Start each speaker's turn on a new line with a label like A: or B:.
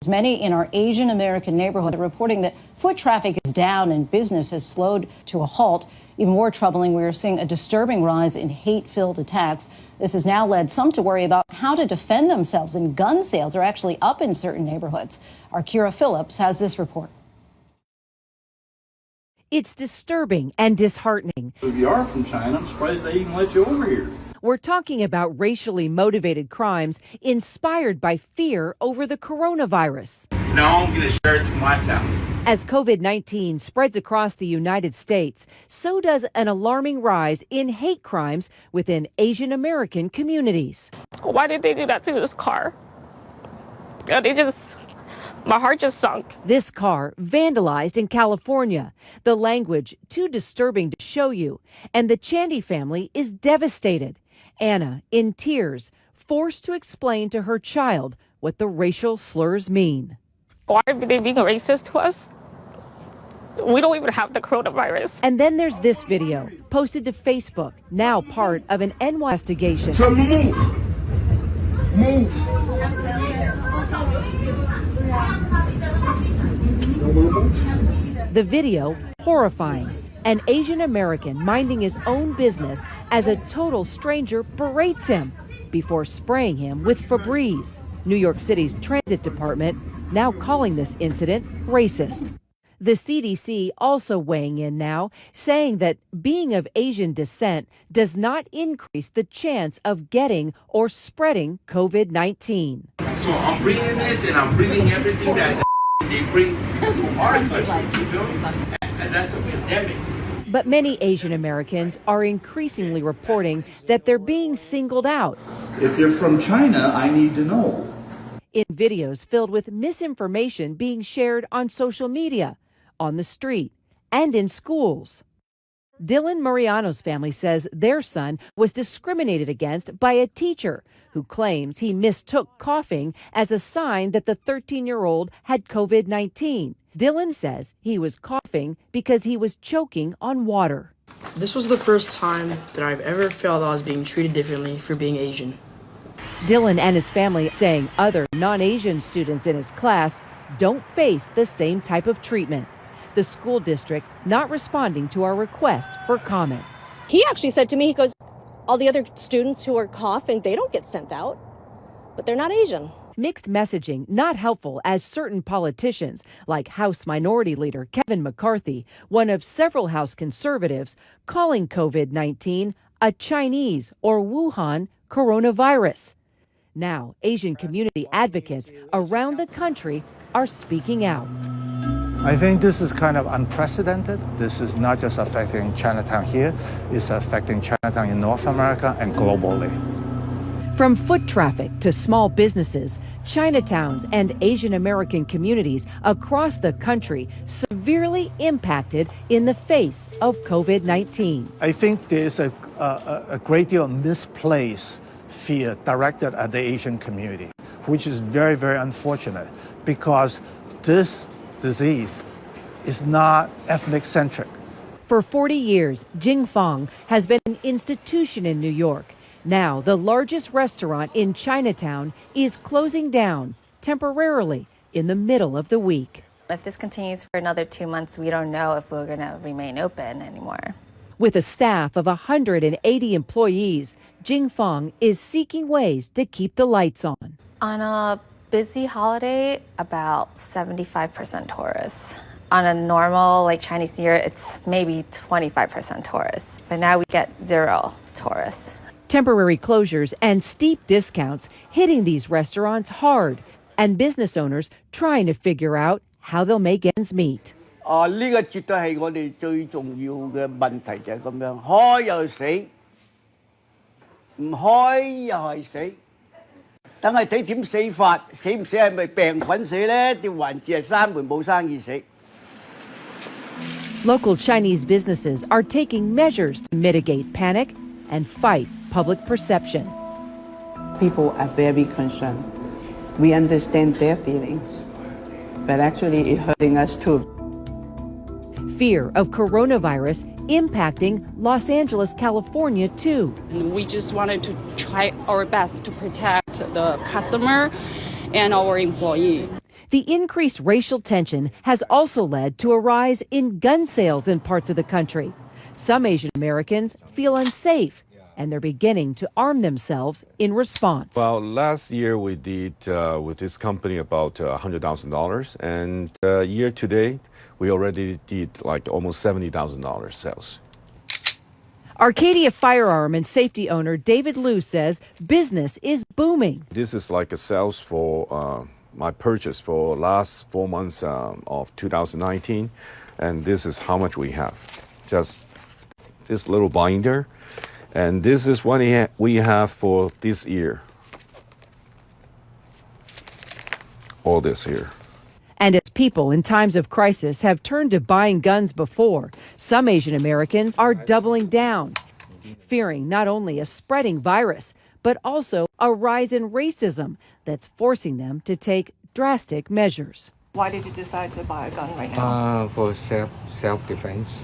A: Many in our Asian American neighborhood are reporting that foot traffic is down and business has slowed to a halt. Even more troubling, we are seeing a disturbing rise in hate-filled attacks. This has now led some to worry about how to defend themselves, and gun sales are actually up in certain neighborhoods. Our Kira Phillips has this report.
B: It's disturbing and disheartening.
C: If you are from China, I'm surprised they even let you over here.
B: We're talking about racially motivated crimes inspired by fear over the coronavirus.
D: Now I'm going to share it to my family.
B: As COVID-19 spreads across the United States, so does an alarming rise in hate crimes within Asian American communities.
E: Why did they do that to this car? My heart just sunk.
B: This car vandalized in California. The language too disturbing to show you. And the Chandy family is devastated. Anna, in tears, forced to explain to her child what the racial slurs mean.
E: Why are they being racist to us? We don't even have the coronavirus.
B: And then there's this video, posted to Facebook, now part of an NY investigation.
D: So move.
B: The video, horrifying. An Asian American minding his own business as a total stranger berates him before spraying him with Febreze. New York City's transit department now calling this incident racist. The CDC also weighing in now, saying that being of Asian descent does not increase the chance of getting or spreading COVID-19.
D: So I'm breathing this and I'm breathing everything that they bring to our country, you feel me? And that's a pandemic.
B: But many Asian Americans are increasingly reporting that they're being singled out.
C: If you're from China, I need to know.
B: In videos filled with misinformation being shared on social media, on the street, and in schools. Dylan Mariano's family says their son was discriminated against by a teacher who claims he mistook coughing as a sign that the 13-year-old had COVID-19. Dylan says he was coughing because he was choking on water.
F: This was the first time that I've ever felt I was being treated differently for being Asian.
B: Dylan and his family saying other non-Asian students in his class don't face the same type of treatment. The school district not responding to our requests for comment.
G: He actually said to me, he goes, all the other students who are coughing, they don't get sent out, but they're not Asian.
B: Mixed messaging not helpful as certain politicians, like House Minority Leader Kevin McCarthy, one of several House conservatives, calling COVID-19 a Chinese or Wuhan coronavirus. Now, Asian community advocates around the country are speaking out.
H: I think this is kind of unprecedented. This is not just affecting Chinatown here, it's affecting Chinatown in North America and globally.
B: From foot traffic to small businesses, Chinatowns and Asian American communities across the country severely impacted in the face of COVID-19.
H: I think there's a great deal of misplaced fear directed at the Asian community, which is very, very unfortunate because this disease is not ethnic-centric.
B: For 40 years, Jing Fong has been an institution in New York. Now, the largest restaurant in Chinatown is closing down temporarily in the middle of the week.
I: If this continues for another 2 months, we don't know if we're going to remain open anymore.
B: With a staff of 180 employees, Jing Fong is seeking ways to keep the lights on.
I: On a busy holiday, about 75% tourists. On a normal, like Chinese New Year, it's maybe 25% tourists. But now we get 0 tourists.
B: Temporary closures and steep discounts hitting these restaurants hard, and business owners trying to figure out how they'll make ends meet.
J: 呢個絕對係我哋最重要嘅問題就係咁樣，開又死，唔開又係死，等係睇點死法，死唔死係咪病菌死咧？定還是係閂門冇生意死？
B: Local Chinese businesses are taking measures to mitigate panic and fight public perception.
K: People are very concerned. We understand their feelings, but actually it's hurting us too.
B: Fear of coronavirus impacting Los Angeles, California, too.
L: We just wanted to try our best to protect the customer and our employee.
B: The increased racial tension has also led to a rise in gun sales in parts of the country. Some Asian Americans feel unsafe, and they're beginning to arm themselves in response.
L: Well, last year we did with this company about $100,000, and year to date we already did like almost $70,000 sales.
B: Arcadia firearm and safety owner David Liu says business is booming.
L: This is like a sales for my purchase for last 4 months of 2019, and this is how much we have. Just this little binder, and this is what we have for this year. All this here.
B: And as people in times of crisis have turned to buying guns before, some Asian Americans are doubling down, fearing not only a spreading virus, but also a rise in racism that's forcing them to take drastic measures.
M: Why did you decide to buy a gun right now?
N: For self-defense.